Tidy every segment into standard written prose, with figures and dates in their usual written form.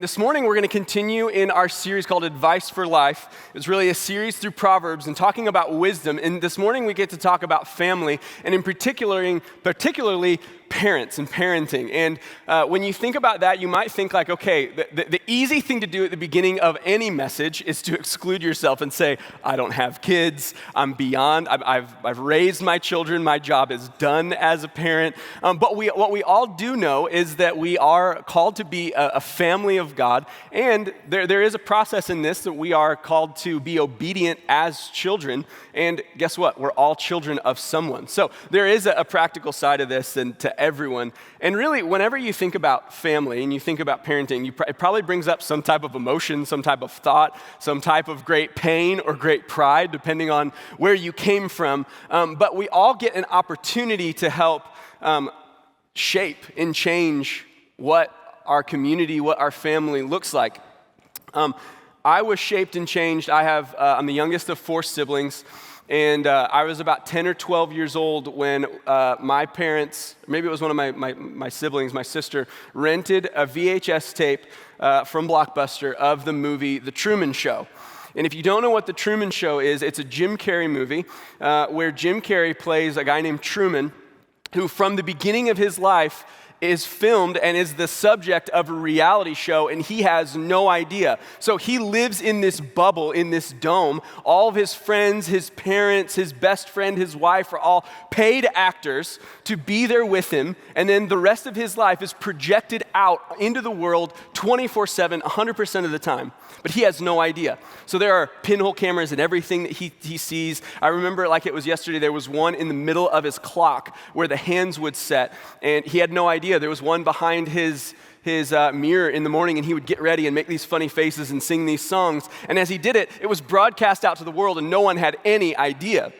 This morning, we're going to continue in our series called Advice for Life. It's really a series through Proverbs and talking about wisdom. And this morning, we get to talk about family, and in particularly parents and parenting. And when you think about that, you might think like, okay, the easy thing to do at the beginning of any message is to exclude yourself and say, I don't have kids, I'm beyond, I've raised my children, my job is done as a parent. But what we all do know is that we are called to be a family of God, and there is a process in this that we are called to be obedient as children, and guess what? We're all children of someone. So there is a practical side of this and to everyone, and really whenever you think about family and you think about parenting, it probably brings up some type of emotion, some type of thought, some type of great pain or great pride, depending on where you came from, but we all get an opportunity to help shape and change what our community, what our family looks like. I was shaped and changed. I'm the youngest of 4 siblings, and I was about 10 or 12 years old when my parents, maybe it was one of my siblings, my sister, rented a VHS tape from Blockbuster of the movie The Truman Show. And if you don't know what The Truman Show is, it's a Jim Carrey movie where Jim Carrey plays a guy named Truman, who from the beginning of his life is filmed and is the subject of a reality show, and he has no idea. So he lives in this bubble, in this dome. All of his friends, his parents, his best friend, his wife are all paid actors to be there with him, and then the rest of his life is projected out into the world 24/7, 100% of the time. But he has no idea. So there are pinhole cameras in everything that he sees. I remember like it was yesterday, there was one in the middle of his clock where the hands would set, and he had no idea. There was one behind his mirror in the morning, and he would get ready and make these funny faces and sing these songs. And as he did it, it was broadcast out to the world, and no one had any idea.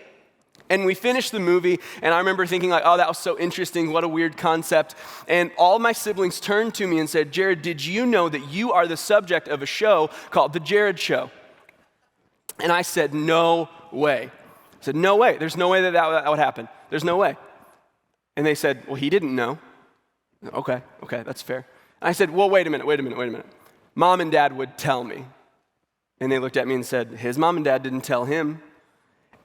And we finished the movie, and I remember thinking like, oh, that was so interesting, what a weird concept. And all my siblings turned to me and said, Jared, did you know that you are the subject of a show called The Jared Show? And I said, no way. I said, no way. There's no way that would happen. There's no way. And they said, well, he didn't know. Okay, that's fair. And I said, well, wait a minute. Mom and Dad would tell me. And they looked at me and said, his mom and dad didn't tell him.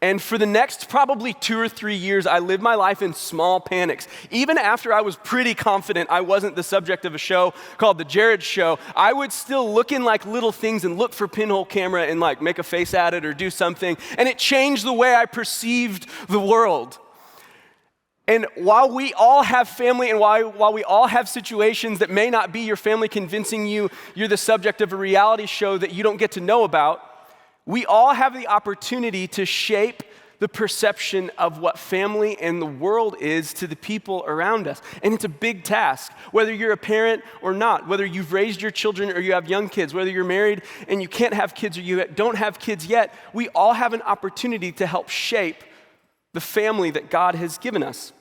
And for the next probably 2 or 3 years, I lived my life in small panics. Even after I was pretty confident I wasn't the subject of a show called The Jared Show, I would still look in like little things and look for pinhole camera and like make a face at it or do something. And it changed the way I perceived the world. And while we all have family and while we all have situations that may not be your family convincing you you're the subject of a reality show that you don't get to know about, we all have the opportunity to shape the perception of what family and the world is to the people around us. And it's a big task, whether you're a parent or not, whether you've raised your children or you have young kids, whether you're married and you can't have kids or you don't have kids yet, we all have an opportunity to help shape the family that God has given us.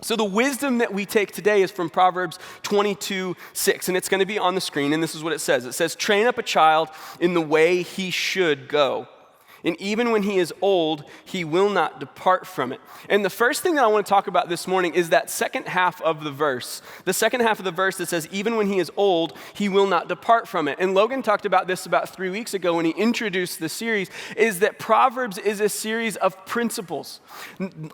So the wisdom that we take today is from Proverbs 22:6, and it's going to be on the screen, and this is what it says. It says, train up a child in the way he should go, and even when he is old, he will not depart from it. And the first thing that I want to talk about this morning is that second half of the verse. The second half of the verse that says, even when he is old, he will not depart from it. And Logan talked about this about 3 weeks ago when he introduced the series, is that Proverbs is a series of principles.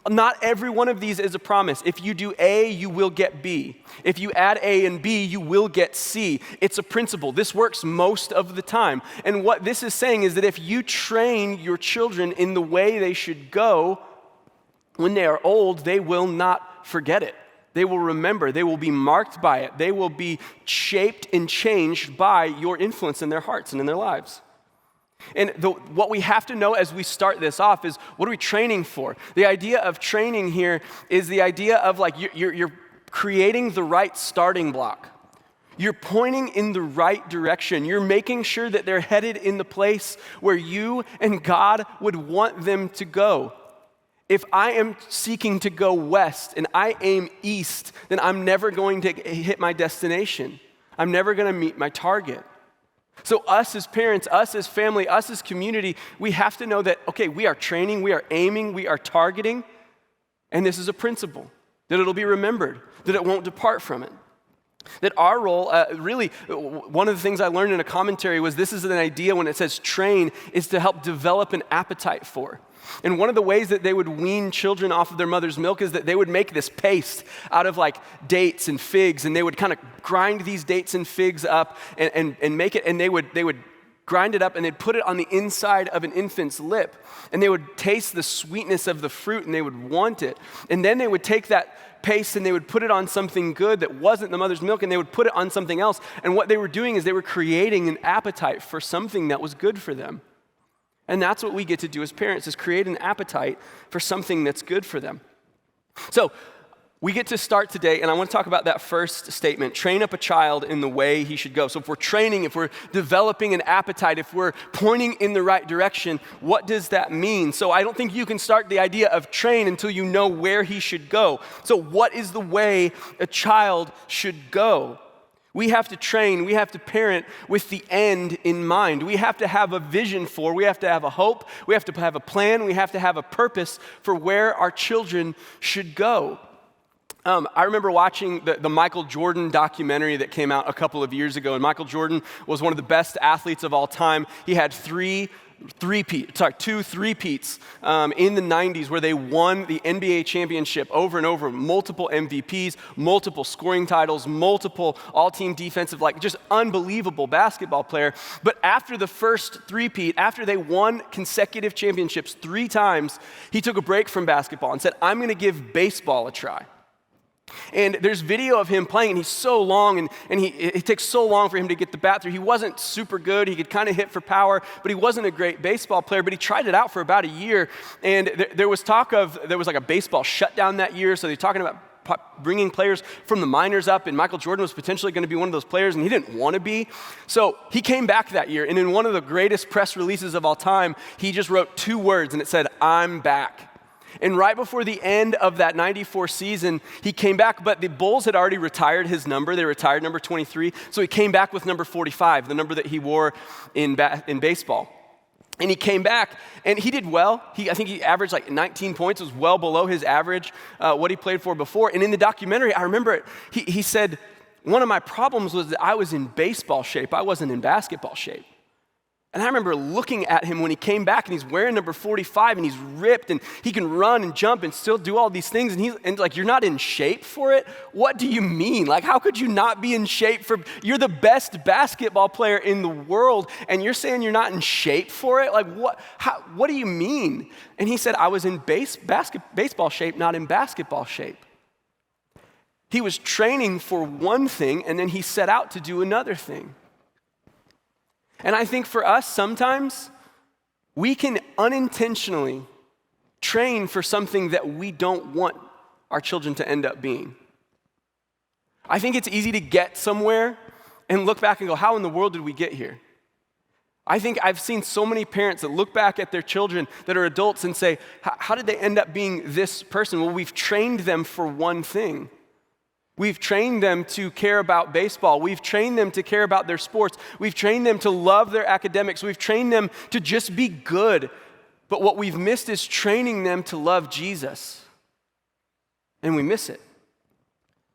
Not every one of these is a promise. If you do A, you will get B. If you add A and B, you will get C. It's a principle. This works most of the time. And what this is saying is that if you train your children in the way they should go, when they are old, they will not forget it. They will remember. They will be marked by it. They will be shaped and changed by your influence in their hearts and in their lives. And what we have to know as we start this off is, what are we training for? The idea of training here is the idea of like you're creating the right starting block. You're pointing in the right direction. You're making sure that they're headed in the place where you and God would want them to go. If I am seeking to go west and I aim east, then I'm never going to hit my destination. I'm never going to meet my target. So us as parents, us as family, us as community, we have to know that, okay, we are training, we are aiming, we are targeting, and this is a principle, that it'll be remembered, that it won't depart from it. That our role, really, one of the things I learned in a commentary was this is an idea when it says train, is to help develop an appetite for. And one of the ways that they would wean children off of their mother's milk is that they would make this paste out of like dates and figs, and they would kind of grind these dates and figs up and make it, and they would grind it up and they'd put it on the inside of an infant's lip, and they would taste the sweetness of the fruit and they would want it. And then they would take that paste and they would put it on something good that wasn't the mother's milk, and they would put it on something else. And what they were doing is they were creating an appetite for something that was good for them. And that's what we get to do as parents, is create an appetite for something that's good for them. So we get to start today, and I want to talk about that first statement, train up a child in the way he should go. So if we're training, if we're developing an appetite, if we're pointing in the right direction, what does that mean? So I don't think you can start the idea of train until you know where he should go. So what is the way a child should go? We have to train, we have to parent with the end in mind. We have to have a vision for, we have to have a hope, we have to have a plan, we have to have a purpose for where our children should go. I remember watching the Michael Jordan documentary that came out a couple of years ago, and Michael Jordan was one of the best athletes of all time. He had two three-peats in the 90s where they won the NBA championship over and over, multiple MVPs, multiple scoring titles, multiple all-team defensive, like just unbelievable basketball player. But after the first three-peat, after they won consecutive championships 3 times, he took a break from basketball and said, I'm going to give baseball a try. And there's video of him playing, and he's so long, and it takes so long for him to get the bat through. He wasn't super good. He could kind of hit for power, but he wasn't a great baseball player. But he tried it out for about a year, and there was talk of, there was like a baseball shutdown that year, so they're talking about bringing players from the minors up, and Michael Jordan was potentially going to be one of those players, and he didn't want to be. So he came back that year, and in one of the greatest press releases of all time, he just wrote 2 words, and it said, I'm back. And right before the end of that 94 season, he came back, but the Bulls had already retired his number. They retired number 23, so he came back with number 45, the number that he wore in baseball. And he came back, and he did well. I think he averaged like 19 points. It was well below his average, what he played for before. And in the documentary, I remember it, he said, one of my problems was that I was in baseball shape. I wasn't in basketball shape. And I remember looking at him when he came back, and he's wearing number 45, and he's ripped, and he can run and jump and still do all these things. And like, you're not in shape for it? What do you mean? Like, how could you not be in shape for, you're the best basketball player in the world, and you're saying you're not in shape for it? Like, what do you mean? And he said, I was in baseball shape, not in basketball shape. He was training for one thing, and then he set out to do another thing. And I think for us, sometimes we can unintentionally train for something that we don't want our children to end up being. I think it's easy to get somewhere and look back and go, how in the world did we get here? I think I've seen so many parents that look back at their children that are adults and say, how did they end up being this person? Well, we've trained them for one thing. We've trained them to care about baseball. We've trained them to care about their sports. We've trained them to love their academics. We've trained them to just be good. But what we've missed is training them to love Jesus. And we miss it.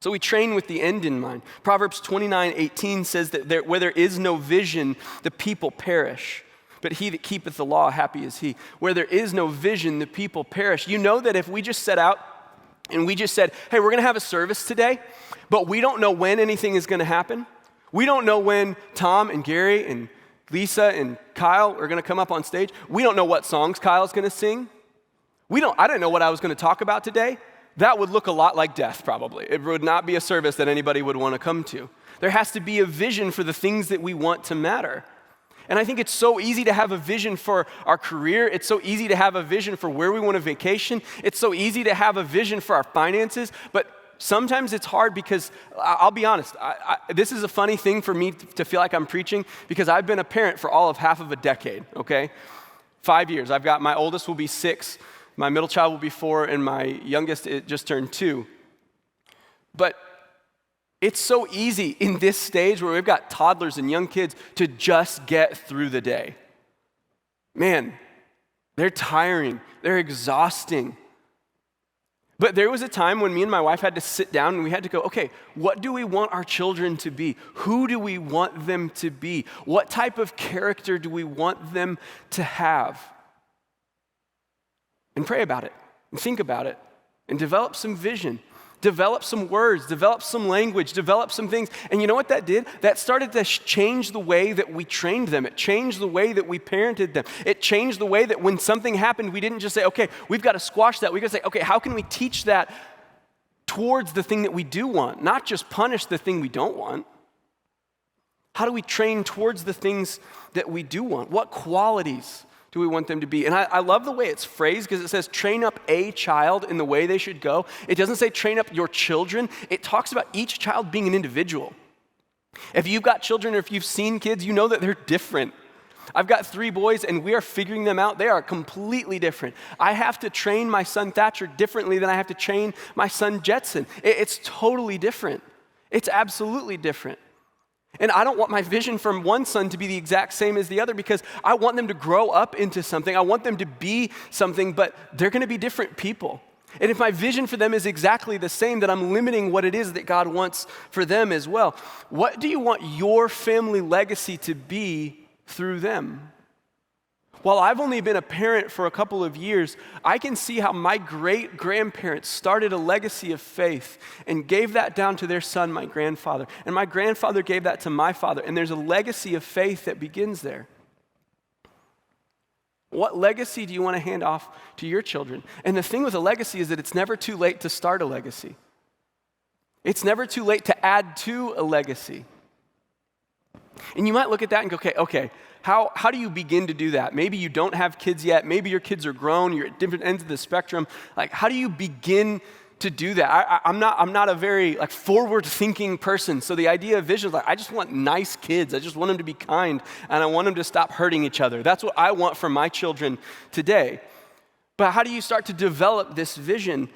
So we train with the end in mind. Proverbs 29:18 says that where there is no vision, the people perish. But he that keepeth the law, happy is he. Where there is no vision, the people perish. You know that if we just set out and we just said, hey, we're going to have a service today, but we don't know when anything is going to happen. We don't know when Tom and Gary and Lisa and Kyle are going to come up on stage. We don't know what songs Kyle's going to sing. I didn't know what I was going to talk about today. That would look a lot like death, probably. It would not be a service that anybody would want to come to. There has to be a vision for the things that we want to matter. And I think it's so easy to have a vision for our career. It's so easy to have a vision for where we want to vacation. It's so easy to have a vision for our finances. But sometimes it's hard because, I'll be honest, this is a funny thing for me to feel like I'm preaching because I've been a parent for all of half of a decade, okay? 5 years. I've got, my oldest will be 6, my middle child will be 4, and my youngest just turned 2. But it's so easy in this stage where we've got toddlers and young kids to just get through the day. Man, they're tiring. They're exhausting. But there was a time when me and my wife had to sit down and we had to go, okay, what do we want our children to be? Who do we want them to be? What type of character do we want them to have? And pray about it, and think about it, and develop some vision, develop some words, develop some language, develop some things. And you know what that did? That started to change the way that we trained them. It changed the way that we parented them. It changed the way that when something happened, we didn't just say, okay, we've got to squash that. We got to say, okay, how can we teach that towards the thing that we do want, not just punish the thing we don't want? How do we train towards the things that we do want? What qualities do we want them to be? And I love the way it's phrased because it says train up a child in the way they should go. It doesn't say train up your children. It talks about each child being an individual. If you've got children or if you've seen kids, you know that they're different. I've got 3 boys and we are figuring them out. They are completely different. I have to train my son Thatcher differently than I have to train my son Jetson. It's totally different. It's absolutely different. And I don't want my vision from one son to be the exact same as the other because I want them to grow up into something. I want them to be something, but they're going to be different people. And if my vision for them is exactly the same, then I'm limiting what it is that God wants for them as well. What do you want your family legacy to be through them? While I've only been a parent for a couple of years, I can see how my great-grandparents started a legacy of faith and gave that down to their son, my grandfather. And my grandfather gave that to my father. And there's a legacy of faith that begins there. What legacy do you want to hand off to your children? And the thing with a legacy is that it's never too late to start a legacy. It's never too late to add to a legacy. And you might look at that and go, okay, how do you begin to do that? Maybe you don't have kids yet. Maybe your kids are grown. You're at different ends of the spectrum. Like, how do you begin to do that? I'm not a very forward-thinking person. So the idea of vision is I just want nice kids. I just want them to be kind, and I want them to stop hurting each other. That's what I want for my children today. But how do you start to develop this vision?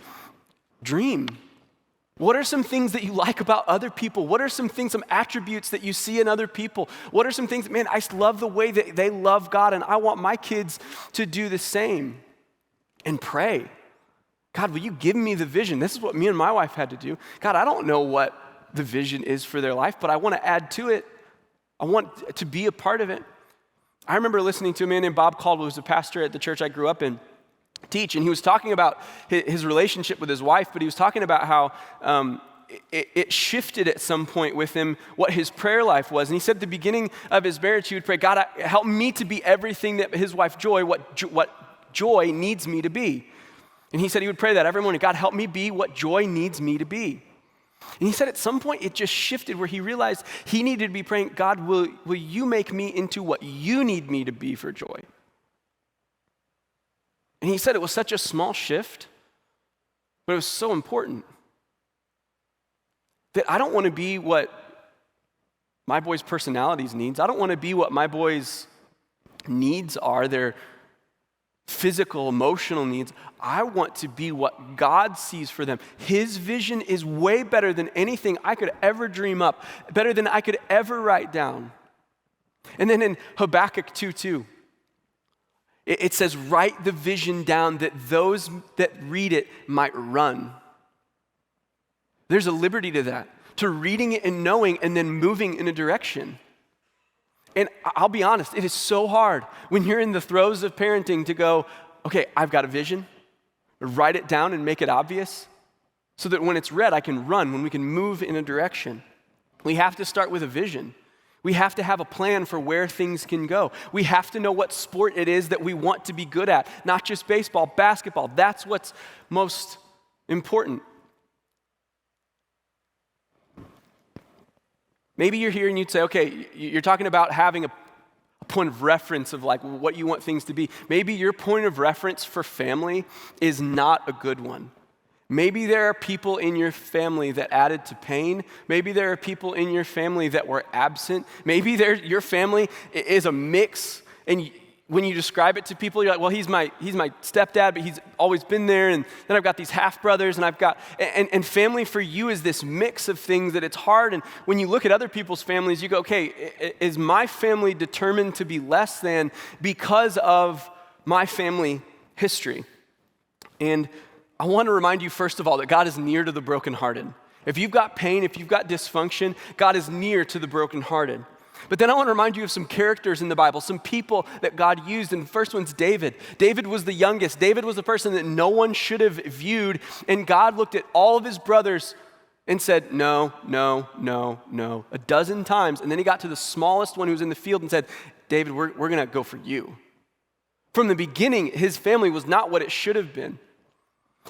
Dream. What are some things that you like about other people? What are some things, some attributes that you see in other people? What are some things, man, I love the way that they love God and I want my kids to do the same. And pray. God, will you give me the vision? This is what me and my wife had to do. God, I don't know what the vision is for their life, but I want to add to it. I want to be a part of it. I remember listening to a man named Bob Caldwell, who's a pastor at the church I grew up in, teach, and he was talking about his relationship with his wife, but he was talking about how it shifted at some point with him what his prayer life was. And he said at the beginning of his marriage, he would pray, God, help me to be everything that his wife Joy, what Joy needs me to be. And he said he would pray that every morning, God, help me be what Joy needs me to be. And he said at some point it just shifted where he realized he needed to be praying, God, will you make me into what you need me to be for Joy? And he said it was such a small shift, but it was so important. That I don't want to be what my boys' personalities needs. I don't want to be what my boys' needs are, their physical, emotional needs. I want to be what God sees for them. His vision is way better than anything I could ever dream up, better than I could ever write down. And then in Habakkuk 2:2, it says, write the vision down that those that read it might run. There's a liberty to that, to reading it and knowing and then moving in a direction. And I'll be honest, it is so hard when you're in the throes of parenting to go, okay, I've got a vision, write it down and make it obvious so that when it's read, I can run, when we can move in a direction. We have to start with a vision. We have to have a plan for where things can go. We have to know what sport it is that we want to be good at, not just baseball, basketball. That's what's most important. Maybe you're here and you'd say, okay, you're talking about having a point of reference of what you want things to be. Maybe your point of reference for family is not a good one. Maybe there are people in your family that added to pain. Maybe there are people in your family that were absent. Maybe your family is a mix, and when you describe it to people, you're like, well, he's my stepdad, but he's always been there, and then I've got these half-brothers, and family for you is this mix of things that it's hard, and when you look at other people's families, you go, okay, is my family determined to be less than because of my family history? And I want to remind you, first of all, that God is near to the brokenhearted. If you've got pain, if you've got dysfunction, God is near to the brokenhearted. But then I want to remind you of some characters in the Bible, some people that God used. And the first one's David. David was the youngest. David was the person that no one should have viewed. And God looked at all of his brothers and said, no, no, no, no, a dozen times. And then he got to the smallest one who was in the field and said, David, we're going to go for you. From the beginning, his family was not what it should have been.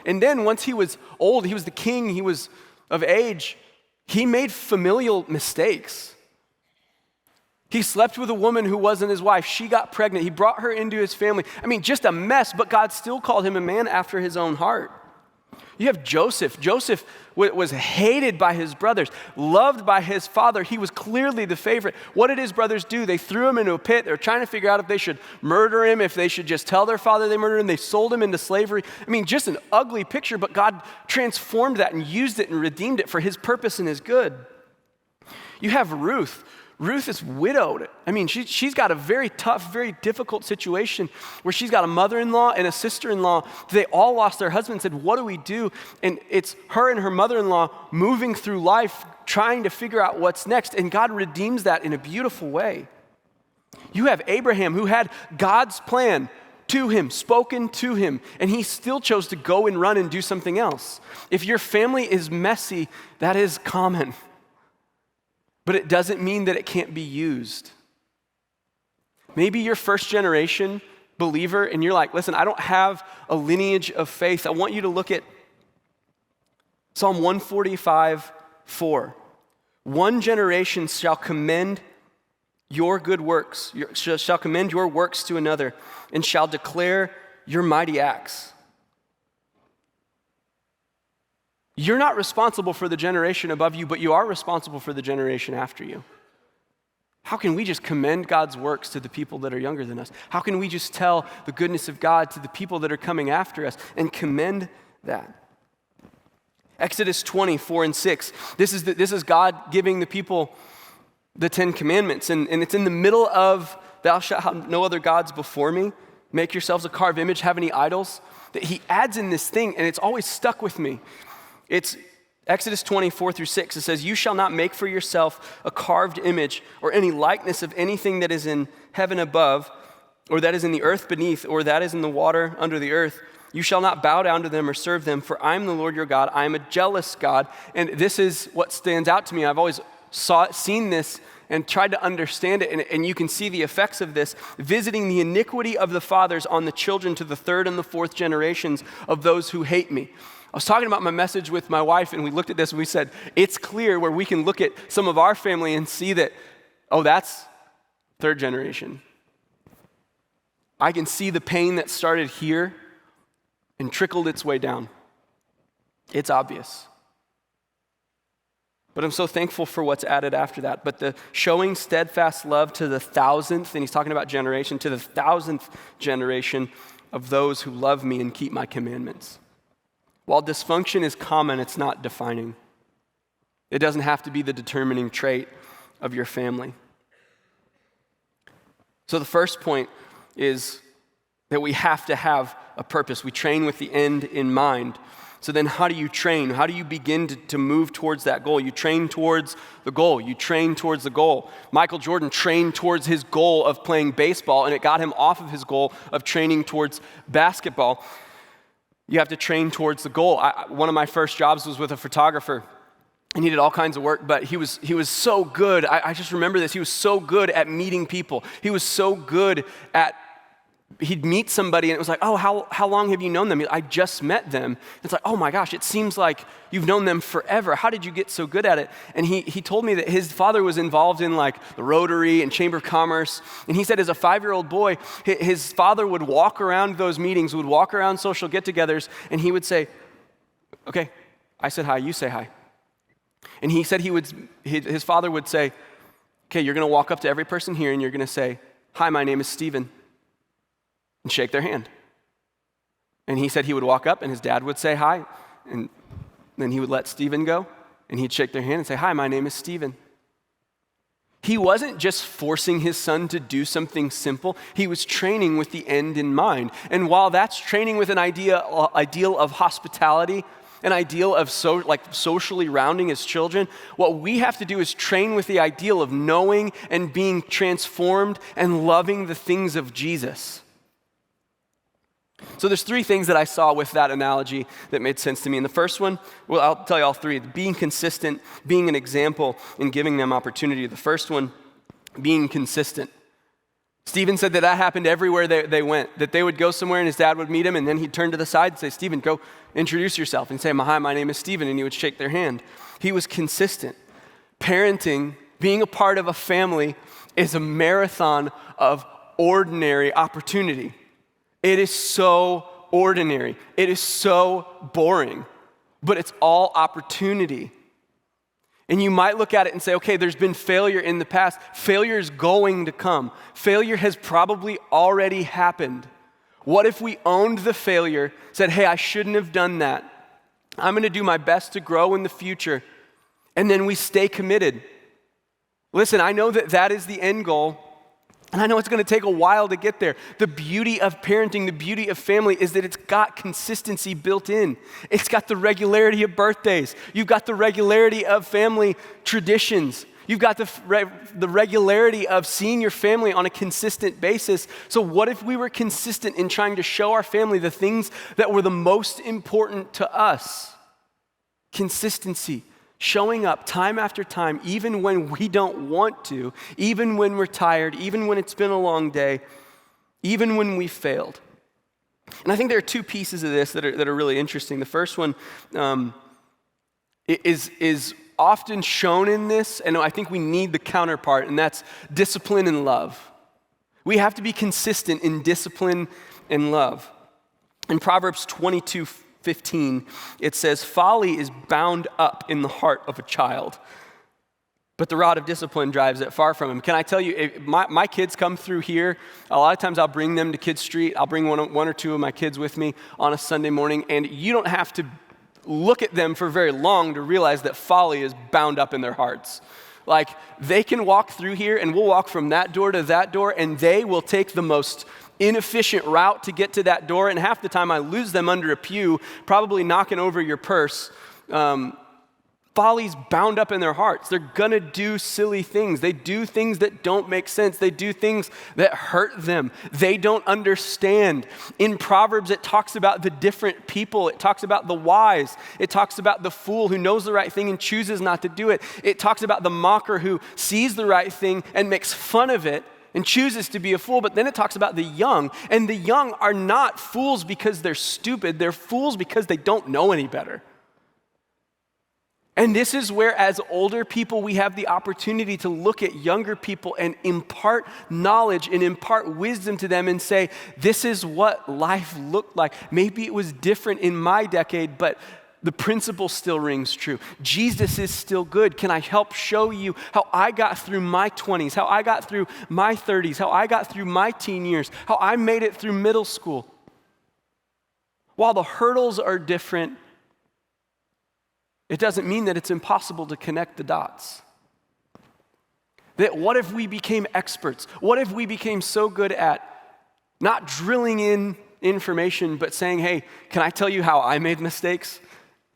And then once he was old, he was the king, he was of age, he made familial mistakes. He slept with a woman who wasn't his wife. She got pregnant. He brought her into his family. I mean, just a mess, but God still called him a man after his own heart. You have Joseph. Joseph was hated by his brothers, loved by his father. He was clearly the favorite. What did his brothers do? They threw him into a pit. They were trying to figure out if they should murder him, if they should just tell their father they murdered him. They sold him into slavery. I mean, just an ugly picture, but God transformed that and used it and redeemed it for his purpose and his good. You have Ruth. Ruth is widowed. I mean, she's got a very tough, very difficult situation where she's got a mother-in-law and a sister-in-law. They all lost their husbands and said, what do we do? And it's her and her mother-in-law moving through life, trying to figure out what's next. And God redeems that in a beautiful way. You have Abraham, who had God's plan to him, spoken to him, and he still chose to go and run and do something else. If your family is messy, that is common. But it doesn't mean that it can't be used. Maybe you're first generation believer and you're like, listen, I don't have a lineage of faith. I want you to look at Psalm 145:4. One generation shall commend your good works, shall commend your works to another, and shall declare your mighty acts. You're not responsible for the generation above you, but you are responsible for the generation after you. How can we just commend God's works to the people that are younger than us? How can we just tell the goodness of God to the people that are coming after us and commend that? Exodus 20:4-6. This is God giving the people the 10 Commandments, and it's in the middle of thou shalt have no other gods before me. Make yourselves a carved image, have any idols. That he adds in this thing, and it's always stuck with me. It's Exodus 20:4-6. It says, you shall not make for yourself a carved image or any likeness of anything that is in heaven above, or that is in the earth beneath, or that is in the water under the earth. You shall not bow down to them or serve them, for I am the Lord your God. I am a jealous God. And this is what stands out to me. I've always seen this and tried to understand it, and you can see the effects of this, visiting the iniquity of the fathers on the children to the third and the fourth generations of those who hate me. I was talking about my message with my wife, and we looked at this and we said, it's clear where we can look at some of our family and see that, oh, that's third generation. I can see the pain that started here and trickled its way down. It's obvious. But I'm so thankful for what's added after that. But the showing steadfast love to the 1,000th, and he's talking about generation, to the 1,000th generation of those who love me and keep my commandments. While dysfunction is common, it's not defining. It doesn't have to be the determining trait of your family. So the first point is that we have to have a purpose. We train with the end in mind. So then how do you train? How do you begin to move towards that goal? You train towards the goal. You train towards the goal. Michael Jordan trained towards his goal of playing baseball, and it got him off of his goal of training towards basketball. You have to train towards the goal. One of my first jobs was with a photographer, and he did all kinds of work, but he was so good. I just remember this. He was so good at meeting people. He was so good at, he'd meet somebody, and it was like, oh, how long have you known them? I just met them. It's like, oh my gosh, it seems like you've known them forever. How did you get so good at it? And he told me that his father was involved in like the Rotary and Chamber of Commerce. And he said as a 5-year-old boy, his father would walk around those meetings, would walk around social get-togethers, and he would say, okay, I said hi, you say hi. And he said his father would say, okay, you're gonna walk up to every person here and you're gonna say, hi, my name is Stephen, and shake their hand. And he said he would walk up and his dad would say hi, and then he would let Stephen go, and he'd shake their hand and say, hi, my name is Stephen. He wasn't just forcing his son to do something simple. He was training with the end in mind. And while that's training with an ideal of hospitality, an ideal of socially rounding his children, what we have to do is train with the ideal of knowing and being transformed and loving the things of Jesus. So there's three things that I saw with that analogy that made sense to me. And the first one, well, I'll tell you all three. Being consistent, being an example, and giving them opportunity. The first one, being consistent. Stephen said that happened everywhere they went, that they would go somewhere and his dad would meet him, and then he'd turn to the side and say, Stephen, go introduce yourself. And say, hi, my name is Stephen, and he would shake their hand. He was consistent. Parenting, being a part of a family, is a marathon of ordinary opportunity. It is so ordinary. It is so boring, but it's all opportunity. And you might look at it and say, okay, there's been failure in the past. Failure is going to come. Failure has probably already happened. What if we owned the failure, said, hey, I shouldn't have done that. I'm going to do my best to grow in the future. And then we stay committed. Listen, I know that is the end goal. And I know it's going to take a while to get there. The beauty of parenting, the beauty of family is that it's got consistency built in. It's got the regularity of birthdays. You've got the regularity of family traditions. You've got the regularity of seeing your family on a consistent basis. So what if we were consistent in trying to show our family the things that were the most important to us? Consistency. Showing up time after time, even when we don't want to, even when we're tired, even when it's been a long day, even when we failed. And I think there are two pieces of this that are really interesting. The first one is often shown in this, and I think we need the counterpart, and that's discipline and love. We have to be consistent in discipline and love. In Proverbs 22:15, it says, folly is bound up in the heart of a child, but the rod of discipline drives it far from him. Can I tell you, if my kids come through here, a lot of times I'll bring them to Kids Street. I'll bring one or two of my kids with me on a Sunday morning, and you don't have to look at them for very long to realize that folly is bound up in their hearts. Like, they can walk through here, and we'll walk from that door to that door, and they will take the most inefficient route to get to that door, and half the time I lose them under a pew, probably knocking over your purse. Folly's bound up in their hearts. They're gonna do silly things. They do things that don't make sense. They do things that hurt them. They don't understand. In Proverbs, it talks about the different people. It talks about the wise. It talks about the fool who knows the right thing and chooses not to do it. It talks about the mocker who sees the right thing and makes fun of it and chooses to be a fool. But then it talks about the young, and the young are not fools because they're stupid. They're fools because they don't know any better. And this is where, as older people, we have the opportunity to look at younger people and impart knowledge and impart wisdom to them and say, this is what life looked like. Maybe it was different in my decade, but the principle still rings true. Jesus is still good. Can I help show you how I got through my 20s, how I got through my 30s, how I got through my teen years, how I made it through middle school? While the hurdles are different, it doesn't mean that it's impossible to connect the dots. That what if we became experts? What if we became so good at not drilling in information, but saying, hey, can I tell you how I made mistakes?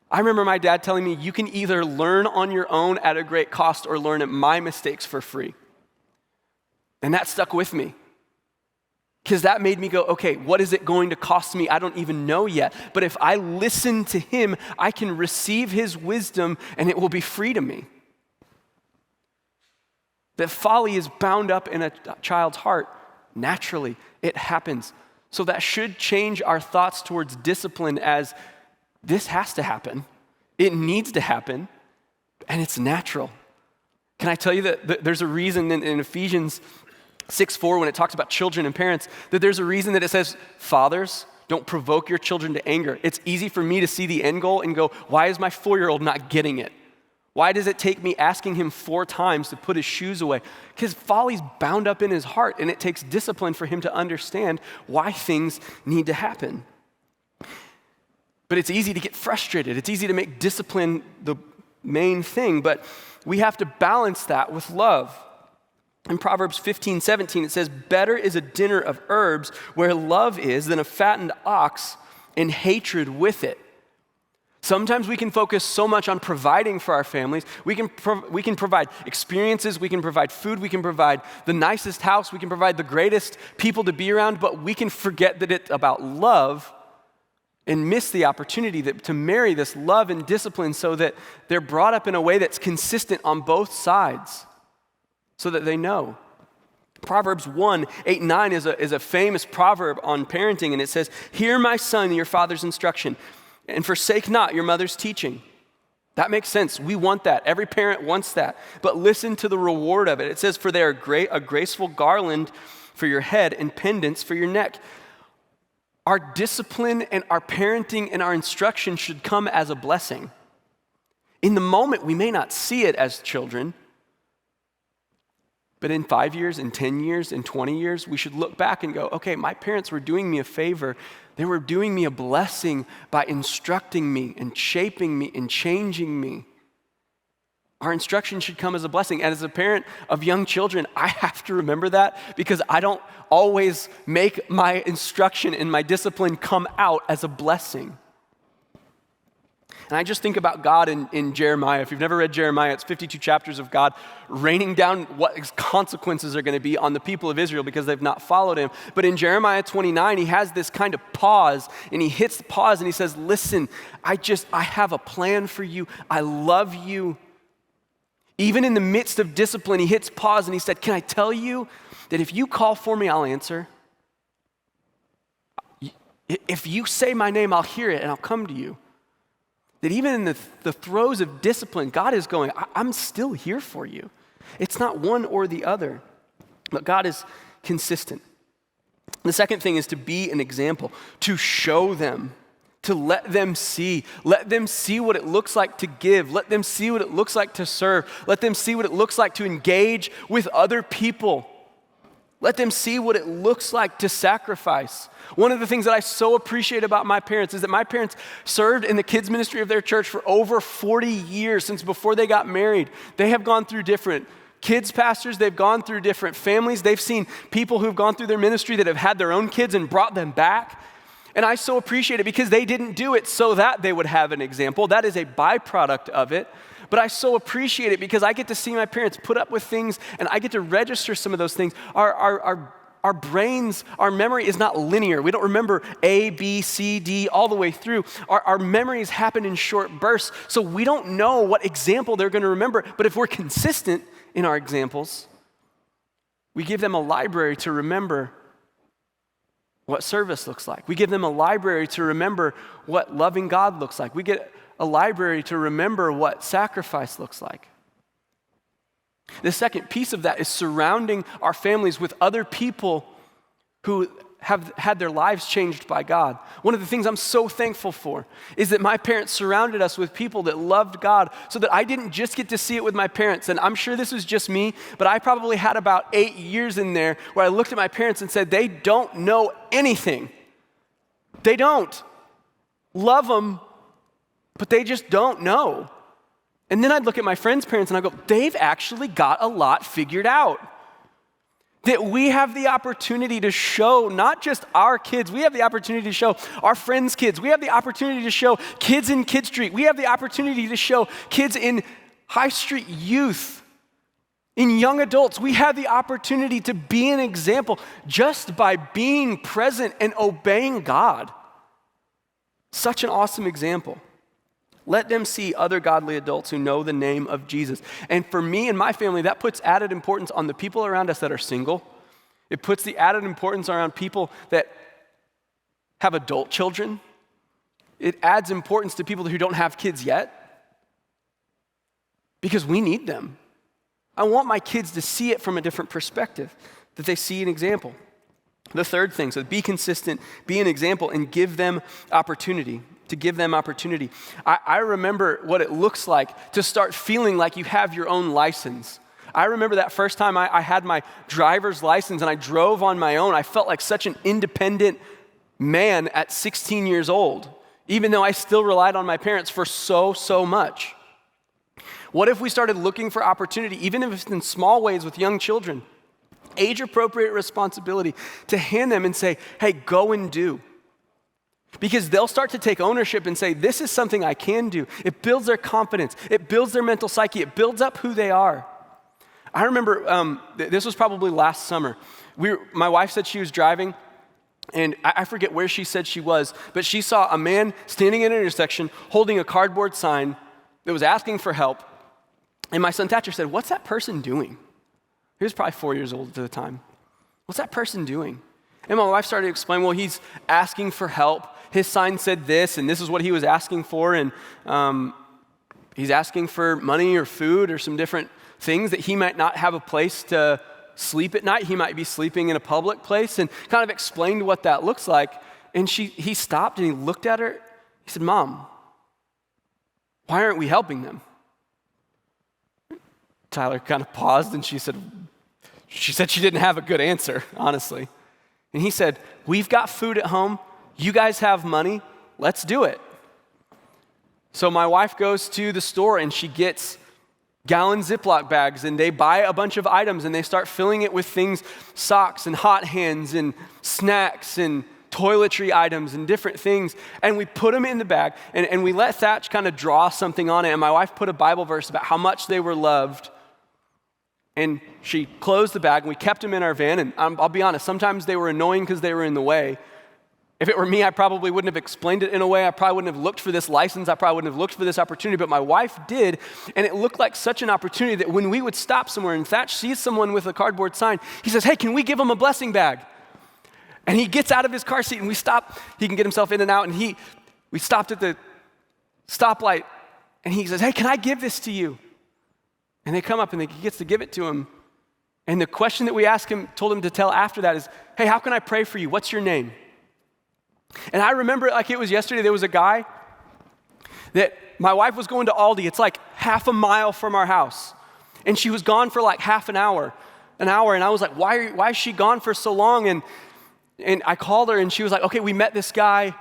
I remember my dad telling me, you can either learn on your own at a great cost or learn at my mistakes for free. And that stuck with me. Because that made me go, okay, what is it going to cost me? I don't even know yet. But if I listen to him, I can receive his wisdom and it will be free to me. That folly is bound up in a child's heart. Naturally, it happens. So that should change our thoughts towards discipline as this has to happen. It needs to happen. And it's natural. Can I tell you that there's a reason in Ephesians 6:4, when it talks about children and parents, that there's a reason that it says, fathers, don't provoke your children to anger. It's easy for me to see the end goal and go, why is my 4-year-old not getting it? Why does it take me asking him 4 times to put his shoes away? Because folly's bound up in his heart, and it takes discipline for him to understand why things need to happen. But it's easy to get frustrated. It's easy to make discipline the main thing, but we have to balance that with love. In Proverbs 15:17, it says, better is a dinner of herbs where love is than a fattened ox and hatred with it. Sometimes we can focus so much on providing for our families. We can provide experiences, we can provide food, we can provide the nicest house, we can provide the greatest people to be around, but we can forget that it's about love and miss the opportunity to marry this love and discipline so that they're brought up in a way that's consistent on both sides so that they know. Proverbs 1:8-9 is a famous proverb on parenting, and it says, hear my son, your father's instruction, and forsake not your mother's teaching. That makes sense. We want that. Every parent wants that. But listen to the reward of it. It says, for they are a graceful garland for your head and pendants for your neck. Our discipline and our parenting and our instruction should come as a blessing. In the moment, we may not see it as children, but in 5 years, in 10 years, in 20 years, we should look back and go, okay, my parents were doing me a favor. They were doing me a blessing by instructing me and shaping me and changing me. Our instruction should come as a blessing. And as a parent of young children, I have to remember that because I don't always make my instruction and my discipline come out as a blessing. And I just think about God in Jeremiah. If you've never read Jeremiah, it's 52 chapters of God raining down what his consequences are going to be on the people of Israel because they've not followed him. But in Jeremiah 29, he has this kind of pause, and he hits the pause and he says, listen, I have a plan for you. I love you. Even in the midst of discipline, he hits pause and he said, can I tell you that if you call for me, I'll answer? If you say my name, I'll hear it and I'll come to you. That even in the throes of discipline, God is going, I'm still here for you. It's not one or the other, but God is consistent. The second thing is to be an example, to show them, to let them see what it looks like to give. Let them see what it looks like to serve. Let them see what it looks like to engage with other people. Let them see what it looks like to sacrifice. One of the things that I so appreciate about my parents is that my parents served in the kids ministry of their church for over 40 years since before they got married. They have gone through different kids pastors, they've gone through different families, they've seen people who've gone through their ministry that have had their own kids and brought them back. And I so appreciate it because they didn't do it so that they would have an example. That is a byproduct of it. But I so appreciate it because I get to see my parents put up with things and I get to register some of those things. Our brains, our memory is not linear. We don't remember A, B, C, D all the way through. Our memories happen in short bursts, so we don't know what example they're going to remember. But if we're consistent in our examples, we give them a library to remember what service looks like. We give them a library to remember what loving God looks like. We get a library to remember what sacrifice looks like. The second piece of that is surrounding our families with other people who have had their lives changed by God. One of the things I'm so thankful for is that my parents surrounded us with people that loved God so that I didn't just get to see it with my parents. And I'm sure this was just me, but I probably had about 8 years in there where I looked at my parents and said, they don't know anything. They don't. Love them, but they just don't know. And then I'd look at my friends' parents and I go, they've actually got a lot figured out. That we have the opportunity to show not just our kids, we have the opportunity to show our friends' kids. We have the opportunity to show kids in Kid Street. We have the opportunity to show kids in High Street youth, in young adults. We have the opportunity to be an example just by being present and obeying God. Such an awesome example. Let them see other godly adults who know the name of Jesus. And for me and my family, that puts added importance on the people around us that are single. It puts the added importance around people that have adult children. It adds importance to people who don't have kids yet because we need them. I want my kids to see it from a different perspective, that they see an example. The third thing, so be consistent, be an example, and give them opportunity. To give them opportunity. I remember what it looks like to start feeling like you have your own license. I remember that first time I had my driver's license and I drove on my own. I felt like such an independent man at 16 years old, even though I still relied on my parents for so much. What if we started looking for opportunity, even if it's in small ways with young children? age-appropriate responsibility to hand them and say, hey, go and do. Because they'll start to take ownership and say, this is something I can do. It builds their confidence. It builds their mental psyche. It builds up who they are. I remember, this was probably last summer. My wife said she was driving, and I forget where she said she was, but she saw a man standing in an intersection holding a cardboard sign that was asking for help. And my son Thatcher said, what's that person doing? He was probably 4 years old at the time. What's that person doing? And my wife started to explain, well, he's asking for help. His sign said this, and this is what he was asking for, and he's asking for money or food or some different things that he might not have a place to sleep at night. He might be sleeping in a public place, and kind of explained what that looks like. And he stopped and he looked at her. He said, Mom, why aren't we helping them? Tyler kind of paused, and she said she didn't have a good answer, honestly. And he said, we've got food at home. You guys have money. Let's do it. So my wife goes to the store and she gets gallon Ziploc bags, and they buy a bunch of items and they start filling it with things, socks and hot hands and snacks and toiletry items and different things. And we put them in the bag, and we let Thatch kind of draw something on it. And my wife put a Bible verse about how much they were loved. And she closed the bag, and we kept them in our van. And I'll be honest, sometimes they were annoying because they were in the way. If it were me, I probably wouldn't have explained it in a way. I probably wouldn't have looked for this license. I probably wouldn't have looked for this opportunity, but my wife did, and it looked like such an opportunity that when we would stop somewhere and Thatch sees someone with a cardboard sign, he says, hey, can we give him a blessing bag? And he gets out of his car seat, and we stop. He can get himself in and out, and we stopped at the stoplight, and he says, hey, can I give this to you? And they come up, and he gets to give it to him. And the question that we told him to tell after that is, hey, how can I pray for you? What's your name? And I remember it like it was yesterday. There was a guy that my wife was going to Aldi. It's like half a mile from our house. And she was gone for like half an hour. And I was like, why is she gone for so long? And I called her, and she was like, okay, we met this guy.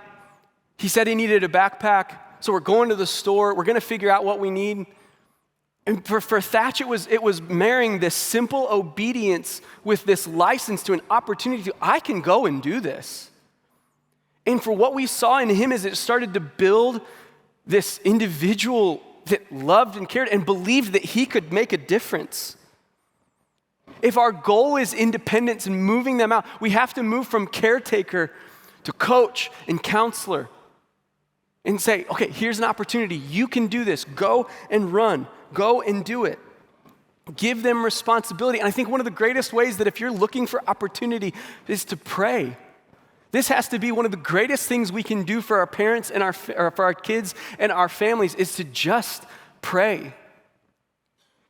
He said he needed a backpack. So we're going to the store. We're going to figure out what we need. And for Thatch, it was marrying this simple obedience with this license to an opportunity I can go and do this. And for what we saw in him is it started to build this individual that loved and cared and believed that he could make a difference. If our goal is independence and moving them out, we have to move from caretaker to coach and counselor and say, okay, here's an opportunity. You can do this. Go and run. Go and do it. Give them responsibility. And I think one of the greatest ways that if you're looking for opportunity is to pray. This has to be one of the greatest things we can do for our parents and for our kids and our families is to just pray.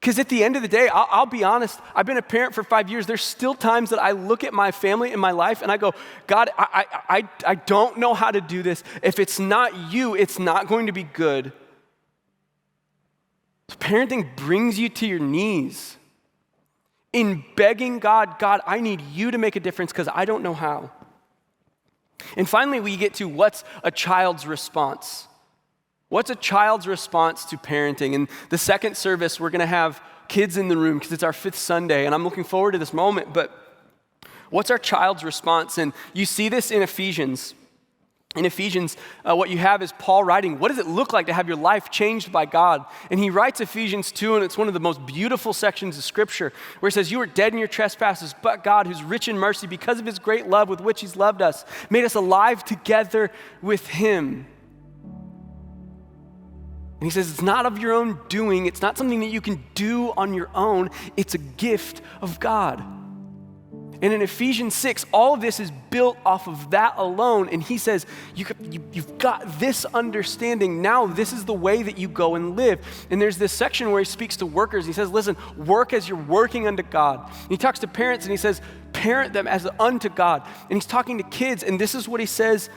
Because at the end of the day, I'll be honest, I've been a parent for 5 years. There's still times that I look at my family and my life and I go, God, I don't know how to do this. If it's not you, it's not going to be good. So parenting brings you to your knees in begging God, I need you to make a difference because I don't know how. And finally, we get to what's a child's response? What's a child's response to parenting? And the second service, we're going to have kids in the room because it's our 5th Sunday, and I'm looking forward to this moment. But what's our child's response? And you see this in Ephesians. In Ephesians, what you have is Paul writing, what does it look like to have your life changed by God? And he writes Ephesians 2, and it's one of the most beautiful sections of Scripture, where he says, you were dead in your trespasses, but God, who's rich in mercy, because of his great love with which he's loved us, made us alive together with him. And he says, it's not of your own doing. It's not something that you can do on your own. It's a gift of God. And in Ephesians 6, all of this is built off of that alone. And he says, you've got this understanding. Now this is the way that you go and live. And there's this section where he speaks to workers. He says, listen, work as you're working unto God. And he talks to parents and he says, parent them as unto God. And he's talking to kids. And this is what he says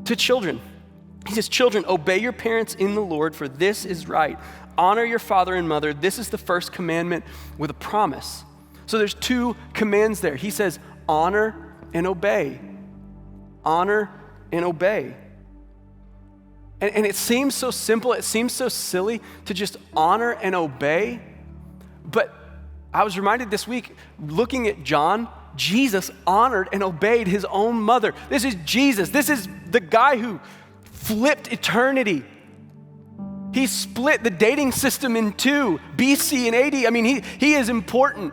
to children. He says, children, obey your parents in the Lord, for this is right. Honor your father and mother. This is the first commandment with a promise. So there's 2 commands there. He says, honor and obey. Honor and obey. And it seems so simple, it seems so silly to just honor and obey, but I was reminded this week, looking at John, Jesus honored and obeyed his own mother. This is Jesus. This is the guy who flipped eternity. He split the dating system in two, BC and AD. I mean, he is important.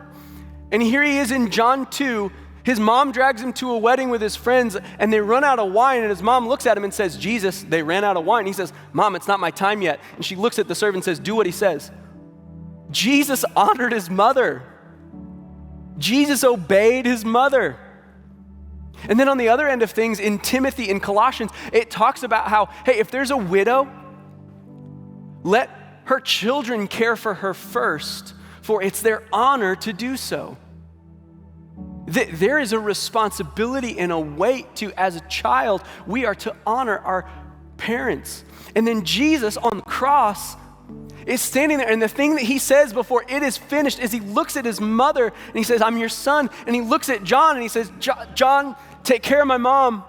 And here he is in John 2. His mom drags him to a wedding with his friends, and they run out of wine, and his mom looks at him and says, Jesus, they ran out of wine. He says, Mom, it's not my time yet. And she looks at the servant and says, do what he says. Jesus honored his mother. Jesus obeyed his mother. And then on the other end of things, in Timothy, in Colossians, it talks about how, hey, if there's a widow, let her children care for her first, for it's their honor to do so. There is a responsibility and a weight to, as a child, we are to honor our parents. And then Jesus on the cross is standing there, and the thing that he says before it is finished is he looks at his mother and he says, I'm your son. And he looks at John and he says, John, take care of my mom.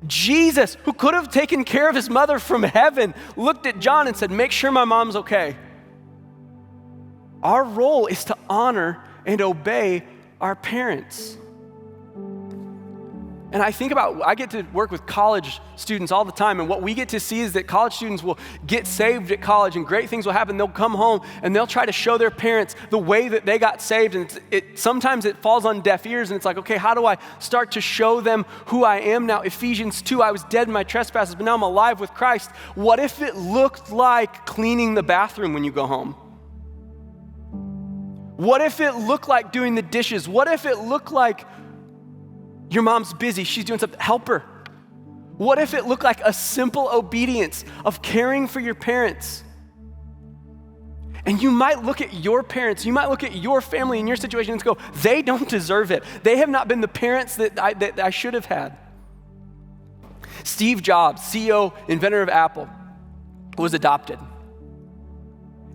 Jesus, who could have taken care of his mother from heaven, looked at John and said, make sure my mom's okay. Our role is to honor and obey our parents. And I get to work with college students all the time, and what we get to see is that college students will get saved at college and great things will happen. They'll come home and they'll try to show their parents the way that they got saved, and sometimes it falls on deaf ears, and it's like, okay, how do I start to show them who I am now? Ephesians 2, I was dead in my trespasses, but now I'm alive with Christ. What if it looked like cleaning the bathroom when you go home? What if it looked like doing the dishes? What if it looked like your mom's busy, she's doing something, help her? What if it looked like a simple obedience of caring for your parents? And you might look at your parents, you might look at your family and your situation and go, they don't deserve it. They have not been the parents that I should have had. Steve Jobs, CEO, inventor of Apple, was adopted.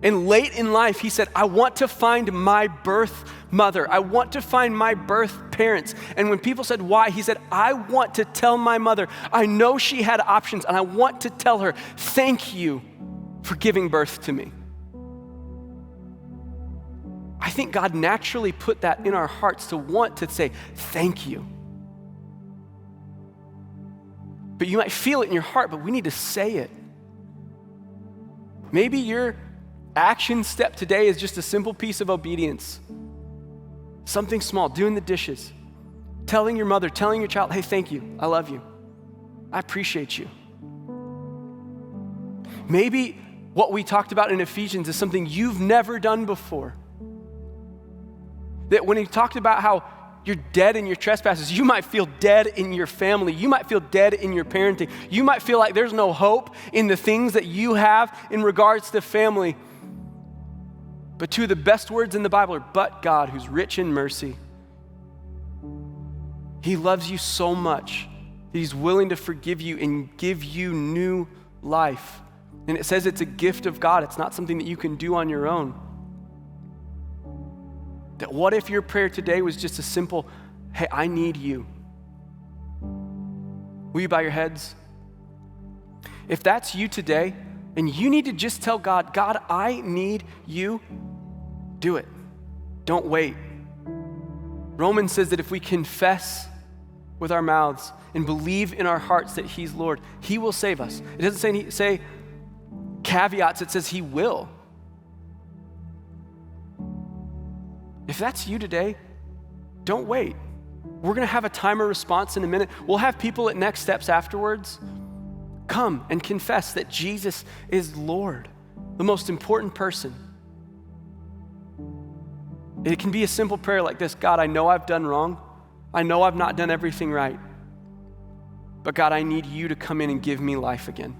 And late in life, he said, I want to find my birth mother. I want to find my birth parents. And when people said, why? He said, I want to tell my mother, I know she had options, and I want to tell her, thank you for giving birth to me. I think God naturally put that in our hearts to want to say, thank you. But you might feel it in your heart, but we need to say it. Maybe your action step today is just a simple piece of obedience. Something small, doing the dishes, telling your mother, telling your child, hey, thank you, I love you, I appreciate you. Maybe what we talked about in Ephesians is something you've never done before. That when he talked about how you're dead in your trespasses, you might feel dead in your family, you might feel dead in your parenting, you might feel like there's no hope in the things that you have in regards to family. But two of the best words in the Bible are, but God, who's rich in mercy. He loves you so much that he's willing to forgive you and give you new life. And it says it's a gift of God. It's not something that you can do on your own. That what if your prayer today was just a simple, hey, I need you. Will you bow your heads? If that's you today, and you need to just tell God, God, I need you, do it. Don't wait. Romans says that if we confess with our mouths and believe in our hearts that he's Lord, he will save us. It doesn't say caveats, it says he will. If that's you today, don't wait. We're going to have a timer response in a minute. We'll have people at Next Steps afterwards. Come and confess that Jesus is Lord, the most important person. It can be a simple prayer like this: God, I know I've done wrong. I know I've not done everything right. But God, I need you to come in and give me life again.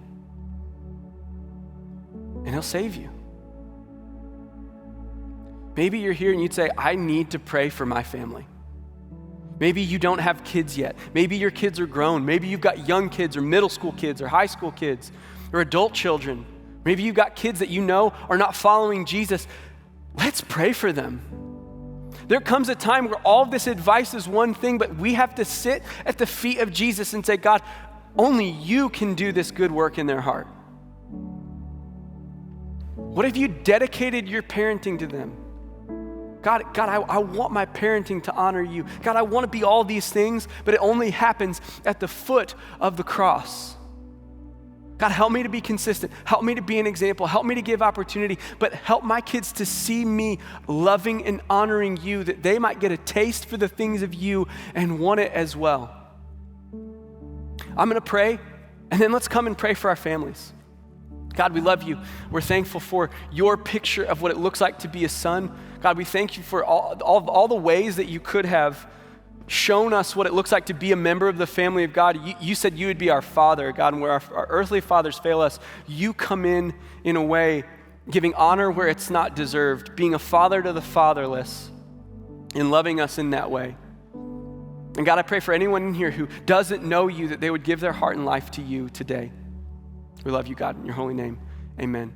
And he'll save you. Maybe you're here and you'd say, I need to pray for my family. Maybe you don't have kids yet. Maybe your kids are grown. Maybe you've got young kids or middle school kids or high school kids or adult children. Maybe you've got kids that you know are not following Jesus. Let's pray for them. There comes a time where all of this advice is one thing, but we have to sit at the feet of Jesus and say, God, only you can do this good work in their heart. What if you dedicated your parenting to them? God, I want my parenting to honor you. God, I want to be all these things, but it only happens at the foot of the cross. God, help me to be consistent. Help me to be an example. Help me to give opportunity, but help my kids to see me loving and honoring you, that they might get a taste for the things of you and want it as well. I'm going to pray, and then let's come and pray for our families. God, we love you. We're thankful for your picture of what it looks like to be a son. God, we thank you for all the ways that you could have shown us what it looks like to be a member of the family of God. You said you would be our father, God, and where our earthly fathers fail us, you come in a way giving honor where it's not deserved, being a father to the fatherless, and loving us in that way. And God, I pray for anyone in here who doesn't know you, that they would give their heart and life to you today. We love you, God, in your holy name. Amen.